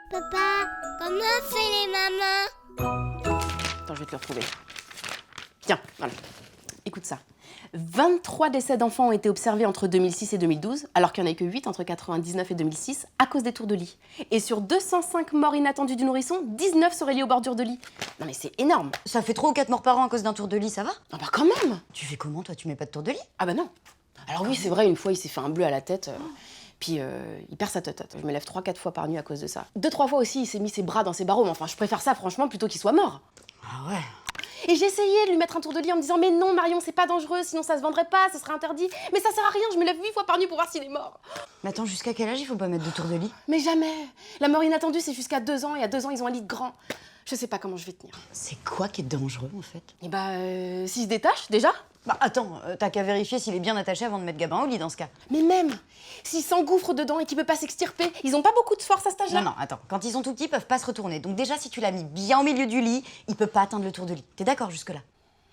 Papa, comment on fait les mamans? Attends, je vais te le retrouver. Tiens, voilà. Écoute ça. 23 décès d'enfants ont été observés entre 2006 et 2012, alors qu'il n'y en a eu que 8 entre 99 et 2006, à cause des tours de lit. Et sur 205 morts inattendues du nourrisson, 19 seraient liées aux bordures de lit. Non mais c'est énorme. Ça fait 3 ou 4 morts par an à cause d'un tour de lit, ça va? Ah bah quand même. Tu fais comment, toi? Tu mets pas de tour de lit? Ah bah non. Alors oui, c'est vrai, une fois, il s'est fait un bleu à la tête. Puis il perd sa tête. Je me lève 3-4 fois par nuit à cause de ça. 2-3 fois aussi, il s'est mis ses bras dans ses barreaux. Mais enfin, je préfère ça, franchement, plutôt qu'il soit mort. Ah ouais. Et j'ai essayé de lui mettre un tour de lit en me disant « Mais non, Marion, c'est pas dangereux, sinon ça se vendrait pas, ce serait interdit. » Mais ça sert à rien, je me lève 8 fois par nuit pour voir s'il est mort. Mais attends, jusqu'à quel âge il faut pas mettre de tour de lit? Mais jamais. La mort inattendue, c'est jusqu'à 2 ans. Et à 2 ans, ils ont un lit de grand. Je sais pas comment je vais tenir. C'est quoi qui est dangereux, en fait? Et bah, s'il se détache, déjà. Bah attends, t'as qu'à vérifier s'il est bien attaché avant de mettre Gabin au lit, dans ce cas. Mais même, s'il s'engouffre dedans et qu'il peut pas s'extirper, ils ont pas beaucoup de force à cet âge-là. Non, attends. Quand ils sont tout petits, ils peuvent pas se retourner. Donc déjà, si tu l'as mis bien au milieu du lit, il peut pas atteindre le tour de lit. T'es d'accord jusque-là?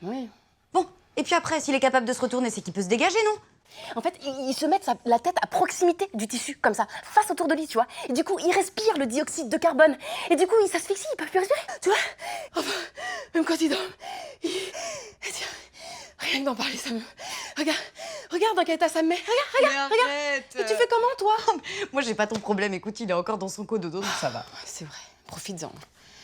Oui. Bon, et puis après, s'il est capable de se retourner, c'est qu'il peut se dégager, non? En fait, ils se mettent la tête à proximité du tissu, comme ça, face au tour de lit, tu vois. Et du coup, ils respirent le dioxyde de carbone. Et du coup, ils s'asphyxient, ils peuvent plus respirer, tu vois. Enfin, même quand ils dorment, tiens, rien que d'en parler, ça me... Regarde dans quel état ça me met. Regarde. Arrête. Et tu fais comment, toi? Moi, j'ai pas ton problème. Écoute, il est encore dans son cododo, donc ça va. C'est vrai, profites-en.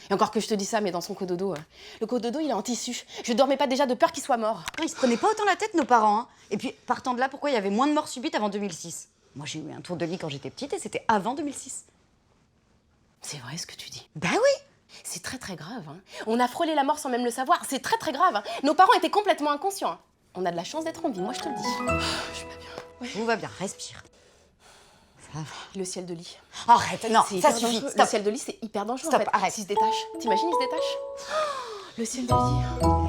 Et encore que je te dis ça, mais dans son cododo, le cododo, il est en tissu. Je dormais pas déjà de peur qu'il soit mort. Ils se prenaient pas autant la tête, nos parents. Hein. Et puis, partant de là, pourquoi il y avait moins de morts subites avant 2006? Moi, j'ai eu un tour de lit quand j'étais petite et c'était avant 2006. C'est vrai ce que tu dis. Bah oui. C'est très très grave. Hein. On a frôlé la mort sans même le savoir. C'est très très grave. Hein. Nos parents étaient complètement inconscients. Hein. On a de la chance d'être en vie, moi je te le dis. Je suis pas bien. Ouais. Tout va bien, respire. Ça va. Le ciel de lit. Arrête, non, C'est ça hyper suffit. dangereux. Stop. Le ciel de lit, c'est hyper dangereux Stop, en fait. arrête. S'il se détache. T'imagines, il se détache? Le ciel de lit.